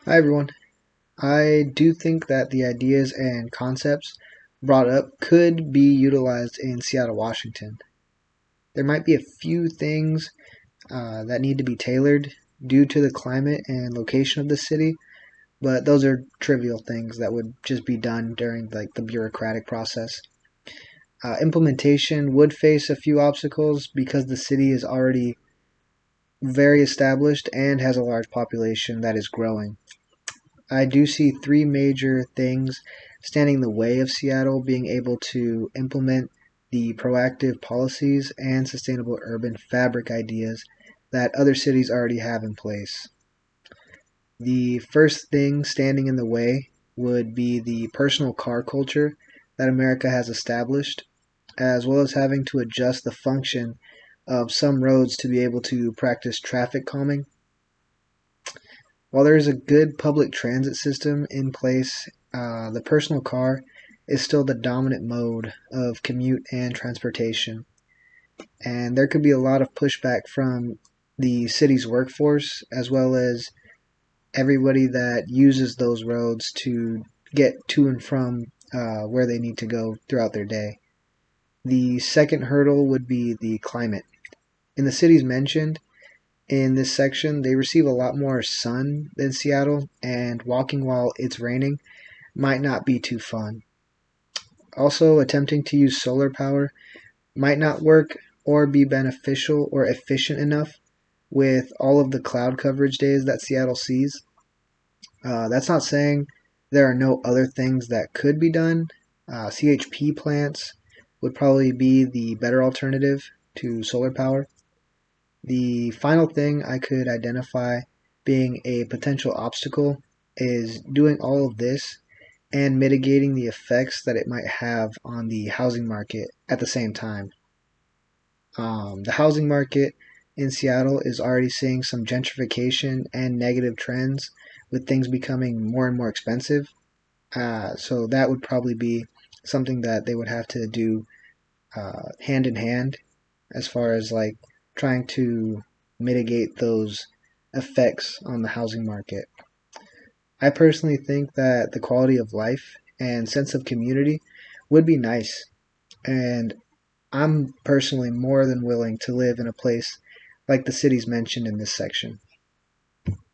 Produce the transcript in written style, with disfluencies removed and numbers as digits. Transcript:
Hi everyone. I do think that the ideas and concepts brought up could be utilized in Seattle, Washington. There might be a few things that need to be tailored due to the climate and location of the city, but those are trivial things that would just be done during the bureaucratic process. Implementation would face a few obstacles because the city is already very established and has a large population that is growing. I do see three major things standing in the way of Seattle being able to implement the proactive policies and sustainable urban fabric ideas that other cities already have in place. The first thing standing in the way would be the personal car culture that America has established, as well as having to adjust the function of some roads to be able to practice traffic calming. While there is a good public transit system in place, the personal car is still the dominant mode of commute and transportation. And there could be a lot of pushback from the city's workforce as well as everybody that uses those roads to get to and from where they need to go throughout their day. The second hurdle would be the climate. In the cities mentioned, in this section, they receive a lot more sun than Seattle, and walking while it's raining might not be too fun. Also, attempting to use solar power might not work or be beneficial or efficient enough with all of the cloud coverage days that Seattle sees. That's not saying there are no other things that could be done. CHP plants would probably be the better alternative to solar power. The final thing I could identify being a potential obstacle is doing all of this and mitigating the effects that it might have on the housing market at the same time. The housing market in Seattle is already seeing some gentrification and negative trends with things becoming more and more expensive. So that would probably be something that they would have to do hand in hand as far as trying to mitigate those effects on the housing market. I personally think that the quality of life and sense of community would be nice, and I'm personally more than willing to live in a place like the cities mentioned in this section.